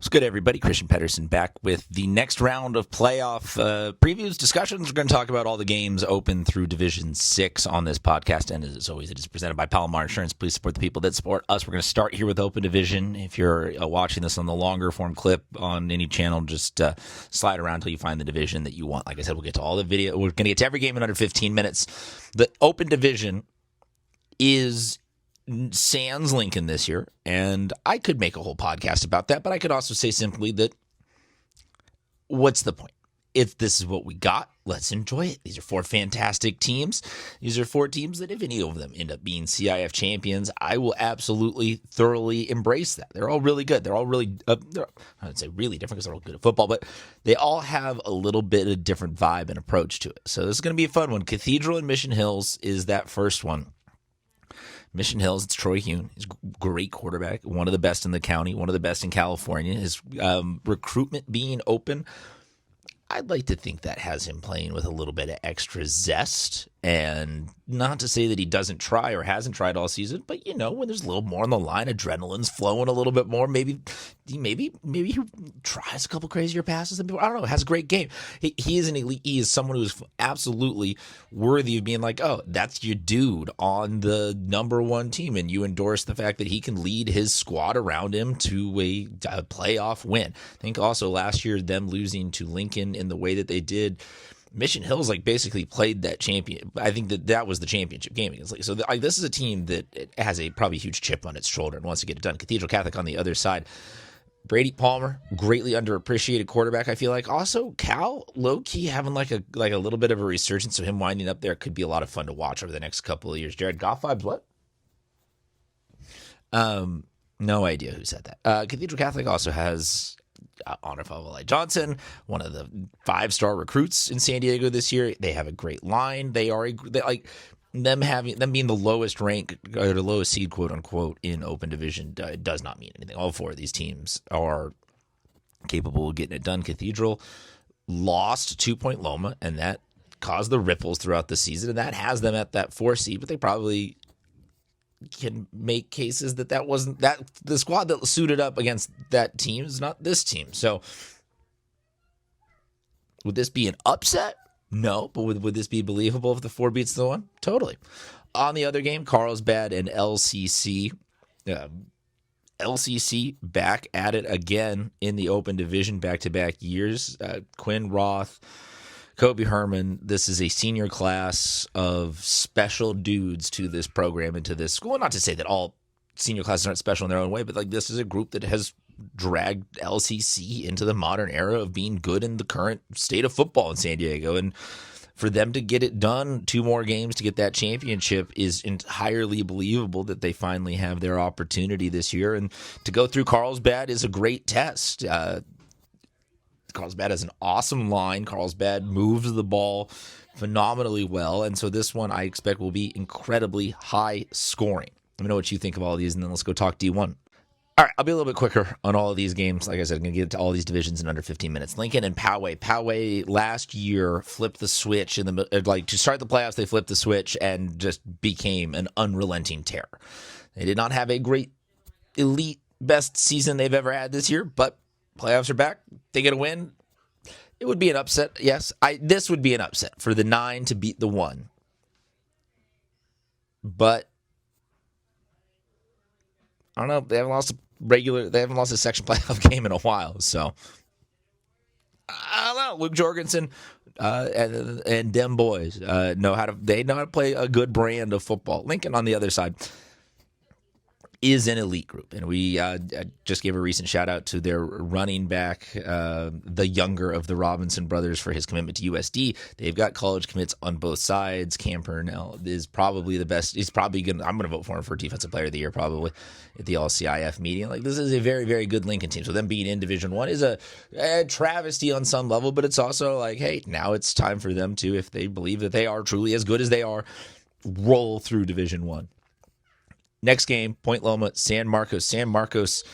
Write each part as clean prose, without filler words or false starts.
What's good, everybody? Christian Pedersen back with the next round of playoff previews, discussions. We're going to talk about all the games open through Division 6 on this podcast. And as always, it is presented by Palomar Insurance. Please support the people that support us. We're going to start here with Open Division. If you're watching this on the longer form clip on any channel, just slide around until you find the division that you want. Like I said, we'll get to all the video. We're going to get to every game in under 15 minutes. The Open Division is sans Lincoln this year, and I could make a whole podcast about that, but I could also say simply that what's the point? If this is what we got, let's enjoy it. These are four fantastic teams. These are four teams that if any of them end up being CIF champions, I will absolutely thoroughly embrace that. They're all really good. They're all really, I would say really different because they're all good at football, but they all have a little bit of different vibe and approach to it. So this is going to be a fun one. Cathedral and Mission Hills is that first one. Mission Hills, it's Troy Hune. He's a great quarterback, one of the best in the county, one of the best in California. His recruitment being open, I'd like to think that has him playing with a little bit of extra zest. And not to say that he doesn't try or hasn't tried all season, but you know, when there's a little more on the line, adrenaline's flowing a little bit more. Maybe he tries a couple crazier passes than before. I don't know. Has a great game. He is an elite. He is someone who's absolutely worthy of being like, oh, that's your dude on the number one team, and you endorse the fact that he can lead his squad around him to a playoff win. I think also last year them losing to Lincoln in the way that they did, Mission Hills basically played that champion. I think that was the championship game. So this is a team that has a probably huge chip on its shoulder and wants to get it done. Cathedral Catholic on the other side. Brady Palmer, greatly underappreciated quarterback, I feel like. Also, Cal, low-key having like a little bit of a resurgence, so him winding up there could be a lot of fun to watch over the next couple of years. Jared Goff vibes, what? No idea who said that. Cathedral Catholic also has Honor Favalai Johnson, one of the 5-star recruits in San Diego this year. They have a great line. Them being the lowest rank or the lowest seed, quote unquote, in Open Division does not mean anything. All four of these teams are capable of getting it done. Cathedral lost to Point Loma, and that caused the ripples throughout the season, and that has them at that 4 seed. But they probably can make cases that wasn't that the squad that suited up against that team is not this team. So would this be an upset? No, but would this be believable if the 4 beats the 1? Totally. On the other game, Carlsbad and LCC. LCC back at it again in the Open Division back-to-back years. Quinn Roth, Kobe Herman, this is a senior class of special dudes to this program and to this school. Not to say that all senior classes aren't special in their own way, but this is a group that has dragged LCC into the modern era of being good in the current state of football in San Diego. And for them to get it done, 2 more games to get that championship is entirely believable that they finally have their opportunity this year. And to go through Carlsbad is a great test. Carlsbad has an awesome line. Carlsbad moves the ball phenomenally well. And so this one I expect will be incredibly high scoring. Let me know what you think of all of these, and then let's go talk D1. All right, I'll be a little bit quicker on all of these games. Like I said, I'm going to get to all these divisions in under 15 minutes. Lincoln and Poway. Poway last year flipped the switch to start the playoffs. They flipped the switch and just became an unrelenting terror. They did not have a great elite best season they've ever had this year, but playoffs are back. They get a win. It would be an upset. Yes, this would be an upset for the 9 to beat the 1. But I don't know. They haven't lost a section playoff game in a while. So I don't know. Luke Jorgensen and them boys know how to play a good brand of football. Lincoln on the other side is an elite group, and we just gave a recent shout out to their running back, the younger of the Robinson brothers, for his commitment to USD. They've got college commits on both sides. Cam Purnell is probably the best. He's probably I'm going to vote for him for Defensive Player of the Year probably at the All CIF meeting. This is a very, very good Lincoln team. So them being in Division 1 is a travesty on some level, but it's also hey, now it's time for them to, if they believe that they are truly as good as they are, roll through Division 1. Next game, Point Loma, San Marcos. San Marcos,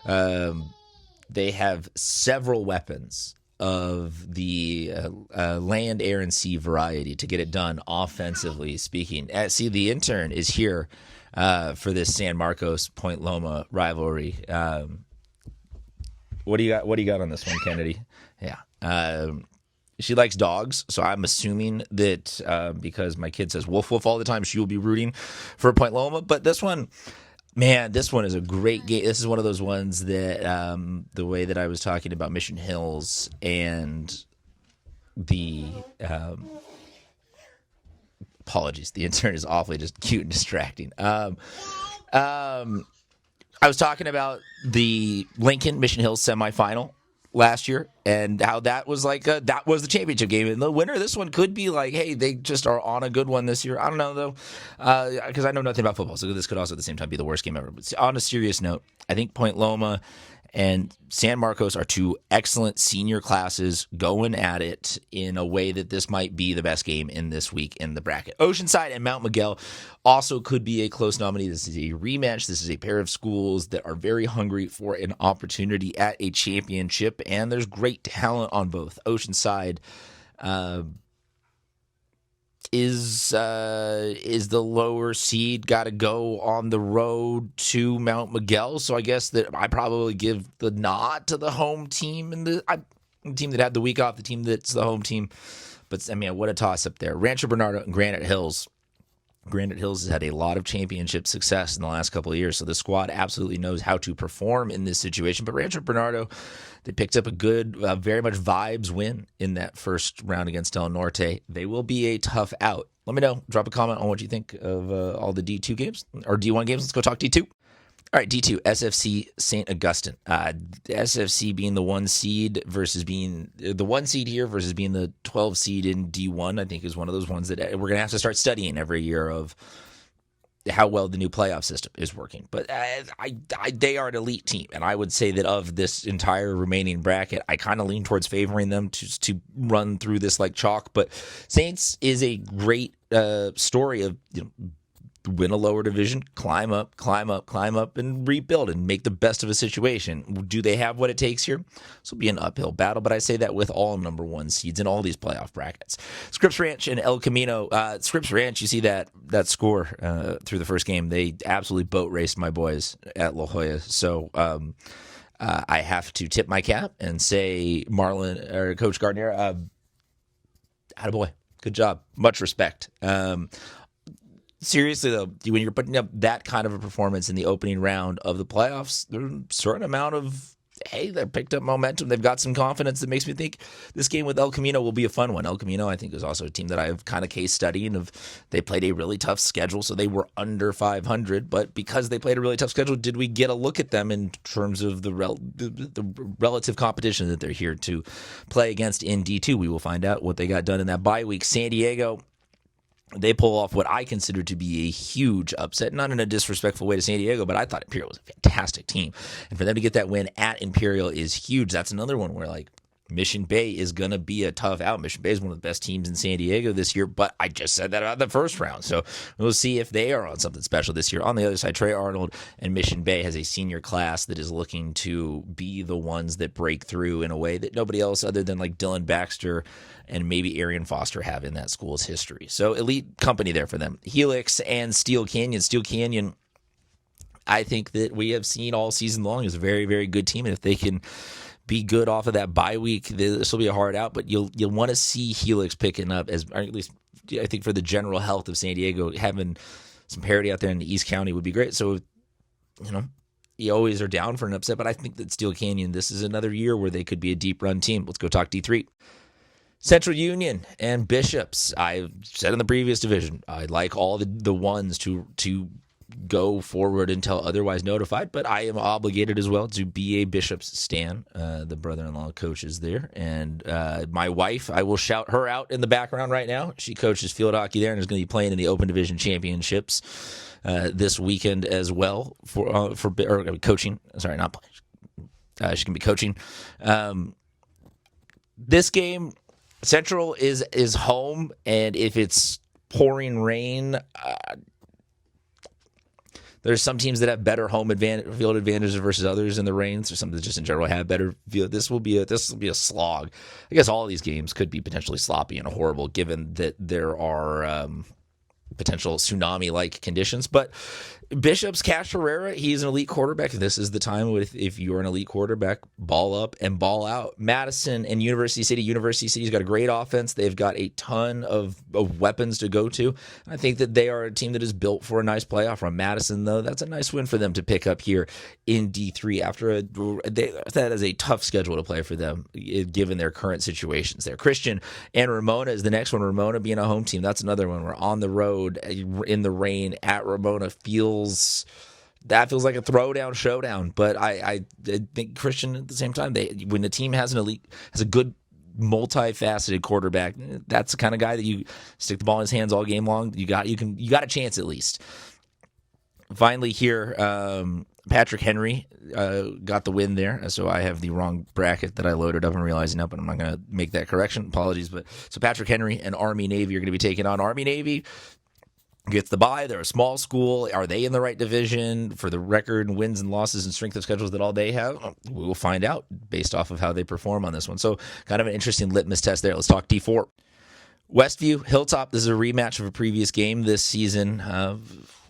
they have several weapons of the land, air, and sea variety to get it done offensively speaking. See, the intern is here for this San Marcos Point Loma rivalry. What do you got? What do you got on this one, Kennedy? Yeah. She likes dogs, so I'm assuming that because my kid says woof woof all the time, she will be rooting for Point Loma. But this one, man, this one is a great game. This is one of those ones that the way that I was talking about Mission Hills and the apologies, the intern is awfully just cute and distracting. I was talking about the Lincoln Mission Hills semifinal last year and how that was that was the championship game, and the winner of this one could be like, hey, they just are on a good one this year. I don't know though, because I know nothing about football, so this could also at the same time be the worst game ever. But on a serious note, I think Point Loma and San Marcos are two excellent senior classes going at it in a way that this might be the best game in this week in the bracket. Oceanside and Mount Miguel also could be a close nominee. This is a rematch. This is a pair of schools that are very hungry for an opportunity at a championship, and there's great talent on both. Oceanside is the lower seed, got to go on the road to Mount Miguel. So I guess that I probably give the nod to the home team and the team that had the week off, the team that's the home team. But I mean, what a toss up there. Rancho Bernardo and Granite Hills. Granite Hills has had a lot of championship success in the last couple of years, so the squad absolutely knows how to perform in this situation. But Rancho Bernardo, they picked up a good, very much vibes win in that first round against Del Norte. They will be a tough out. Let me know. Drop a comment on what you think of all the D2 games or D1 games. Let's go talk D2. All right, D2, SFC St. Augustine. SFC being the 1 seed versus being the 1 seed here versus being the 12 seed in D1, I think is one of those ones that we're going to have to start studying every year of how well the new playoff system is working. But they are an elite team, and I would say that of this entire remaining bracket, I kind of lean towards favoring them to run through this like chalk. But Saints is a great story of, win a lower division, climb up, and rebuild and make the best of a situation. Do they have what it takes here? This will be an uphill battle, but I say that with all number 1 seeds in all these playoff brackets. Scripps Ranch and El Camino. Scripps Ranch, you see that score through the first game. They absolutely boat raced my boys at La Jolla. So I have to tip my cap and say Marlon or Coach Gardner, attaboy. Good job. Much respect. Seriously, though, when you're putting up that kind of a performance in the opening round of the playoffs, there's a certain amount of, hey, they picked up momentum. They've got some confidence that makes me think this game with El Camino will be a fun one. El Camino, I think, is also a team that I've kind of case studying of. They played a really tough schedule, so they were under 500. But because they played a really tough schedule, did we get a look at them in terms of the relative competition that they're here to play against in D2? We will find out what they got done in that bye week. San Diego, they pull off what I consider to be a huge upset, not in a disrespectful way to San Diego, but I thought Imperial was a fantastic team. And for them to get that win at Imperial is huge. That's another one where, Mission Bay is going to be a tough out. Mission Bay is one of the best teams in San Diego this year, but I just said that about the first round. So we'll see if they are on something special this year. On the other side, Trey Arnold and Mission Bay has a senior class that is looking to be the ones that break through in a way that nobody else other than Dylan Baxter and maybe Arian Foster have in that school's history. So elite company there for them. Helix and Steel Canyon. Steel Canyon, I think that we have seen all season long is a very, very good team, and if they can be good off of that bye week, this will be a hard out, but you'll want to see Helix picking up, or at least I think for the general health of San Diego, having some parity out there in the East County would be great. So, you always are down for an upset, but I think that Steel Canyon, this is another year where they could be a deep run team. Let's go talk D3. Central Union and Bishops. I said in the previous division, I'd like all the ones to go forward until otherwise notified, but I am obligated as well to be a Bishops stan. The brother-in-law coaches there, and my wife, I will shout her out in the background right now. She coaches field hockey there and is going to be playing in the Open Division Championships this weekend as well for coaching. Sorry, not playing. She can be coaching. This game, Central is home, and if it's pouring rain, there's some teams that have better home field advantages versus others in the rains. There's some that just in general have better field. This will be a slog. I guess all of these games could be potentially sloppy and horrible, given that there are potential tsunami-like conditions. But Bishop's Cash Herrera, he's an elite quarterback. This is the time if you're an elite quarterback, ball up and ball out. Madison and University City's got a great offense. They've got a ton of weapons to go to. I think that they are a team that is built for a nice playoff run. Madison, though, that's a nice win for them to pick up here in D3 after that is a tough schedule to play for them given their current situations there. Christian and Ramona is the next one. Ramona being a home team, that's another one. We're on the road in the rain at Ramona. Feels like a throwdown showdown, but I think Christian at the same time, when the team has a good multifaceted quarterback, that's the kind of guy that you stick the ball in his hands all game long. You got a chance at least. Finally here, Patrick Henry got the win there, so I have the wrong bracket that I loaded up and realizing up, and I'm not going to make that correction. Apologies, but so Patrick Henry and Army Navy are going to be taking on Army Navy. Gets the bye. They're a small school. Are they in the right division for the record and wins and losses and strength of schedules that all they have? We will find out based off of how they perform on this one. So kind of an interesting litmus test there. Let's talk D4. Westview, Hilltop. This is a rematch of a previous game this season.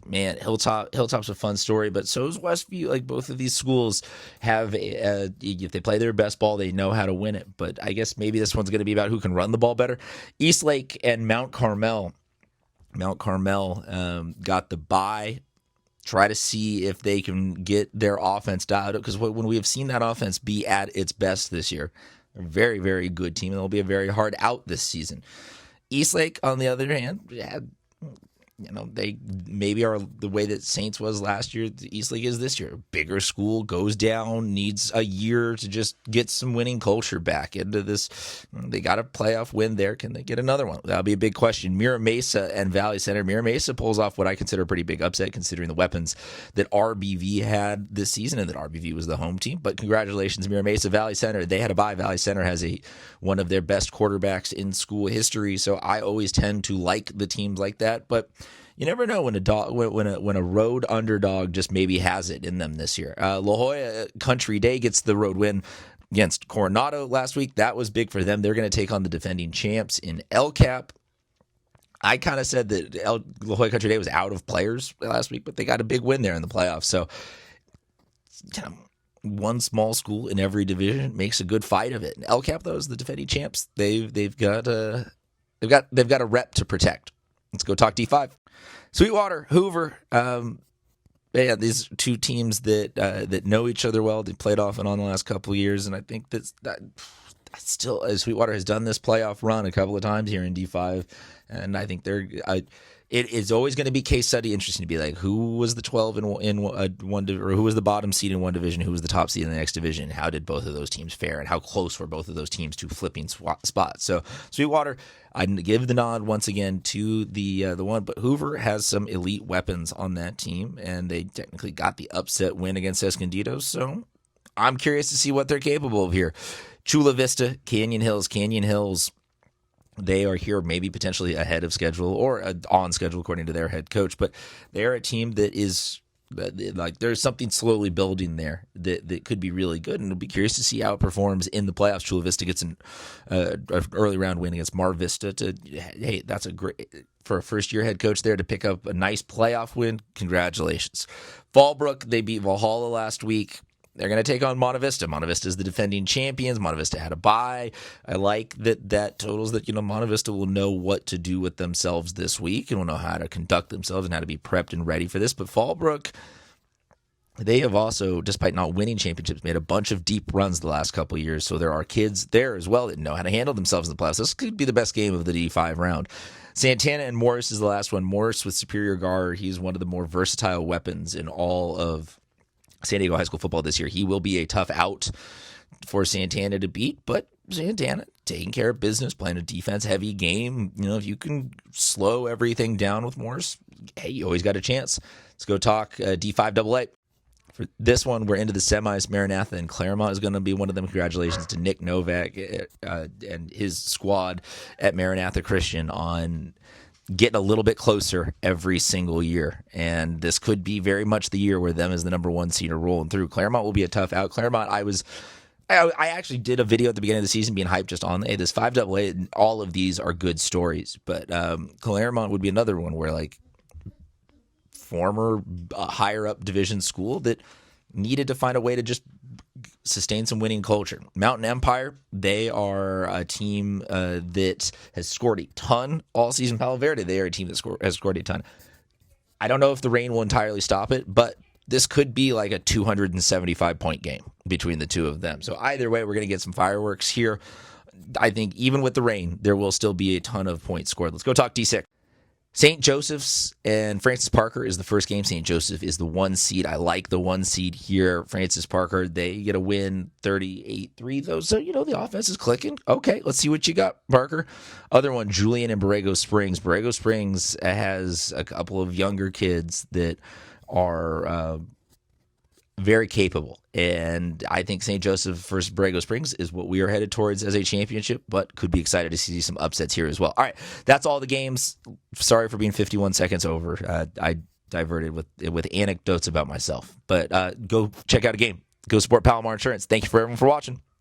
Man, Hilltop's a fun story, but so is Westview. Like both of these schools have, if they play their best ball, they know how to win it. But I guess maybe this one's going to be about who can run the ball better. Eastlake and Mount Carmel. Mount Carmel got the bye. Try to see if they can get their offense dialed up, because when we have seen that offense be at its best this year, they're a very, very good team, and they'll be a very hard out this season. Eastlake, on the other hand, they maybe are the way that Saints was last year. Eastlake is this year. Bigger school, goes down, needs a year to just get some winning culture back into this. They got a playoff win there. Can they get another one? That'll be a big question. Mira Mesa and Valley Center. Mira Mesa pulls off what I consider a pretty big upset considering the weapons that RBV had this season, and that RBV was the home team. But congratulations, Mira Mesa. Valley Center, they had a bye. Valley Center has one of their best quarterbacks in school history, so I always tend to like the teams like that. But you never know when a road underdog just maybe has it in them this year. La Jolla Country Day gets the road win against Coronado last week. That was big for them. They're going to take on the defending champs in LCAP. I kind of said that La Jolla Country Day was out of players last week, but they got a big win there in the playoffs. So one small school in every division makes a good fight of it. And LCAP, though, is the defending champs. They've got a rep to protect. Let's go talk D5. Sweetwater, Hoover, these two teams that know each other well. They played off and on the last couple of years, and I think that still, Sweetwater has done this playoff run a couple of times here in D5, and I think it is always going to be case study interesting to be like, who was the 12 in one, or who was the bottom seed in one division, who was the top seed in the next division, how did both of those teams fare, and how close were both of those teams to flipping spots. So Sweetwater, I'd give the nod once again to the one, but Hoover has some elite weapons on that team, and they technically got the upset win against Escondido, so I'm curious to see what they're capable of here. Chula Vista, Canyon Hills, they are here maybe potentially ahead of schedule or on schedule according to their head coach, but they're a team that is like there's something slowly building there that could be really good, and it'll be curious to see how it performs in the playoffs. Chula Vista gets an early round win against Mar Vista. That's a great for a first year head coach there to pick up a nice playoff win. Congratulations. Fallbrook, they beat Valhalla last week. They're going to take on Monte Vista. Monte Vista is the defending champions. Monte Vista had a bye. I like that totals that, Monte Vista will know what to do with themselves this week and will know how to conduct themselves and how to be prepped and ready for this. But Fallbrook, they have also, despite not winning championships, made a bunch of deep runs the last couple of years. So there are kids there as well that know how to handle themselves in the playoffs. This could be the best game of the D5 round. Santana and Morris is the last one. Morris with Superior Guard. He's one of the more versatile weapons in all of San Diego high school football this year. He will be a tough out for Santana to beat, but Santana taking care of business, playing a defense-heavy game. If you can slow everything down with Morris, hey, you always got a chance. Let's go talk D5 AA. For this one, we're into the semis. Maranatha and Claremont is going to be one of them. Congratulations to Nick Novak and his squad at Maranatha Christian on getting a little bit closer every single year. And this could be very much the year where them as the number one seed are rolling through. Claremont will be a tough out. Claremont, I was I actually did a video at the beginning of the season being hyped just on this 5AA, and all of these are good stories. But Claremont would be another one where, like, former higher up division school that needed to find a way to just sustain some winning culture. Mountain Empire, they are a team that has scored a ton all season. Palo Verde, they are a team that has scored a ton. I don't know if the rain will entirely stop it, but this could be like a 275-point game between the two of them. So either way, we're going to get some fireworks here. I think even with the rain, there will still be a ton of points scored. Let's go talk D6. St. Joseph's and Francis Parker is the first game. St. Joseph is the 1 seed. I like the 1 seed here. Francis Parker, they get a win 38-3, though. So, the offense is clicking. Okay, let's see what you got, Parker. Other one, Julian and Borrego Springs. Borrego Springs has a couple of younger kids that are very capable. And I think St. Joseph versus Borrego Springs is what we are headed towards as a championship, but could be excited to see some upsets here as well. All right, that's all the games. Sorry for being 51 seconds over. I diverted with anecdotes about myself. But go check out a game. Go support Palomar Insurance. Thank you for everyone for watching.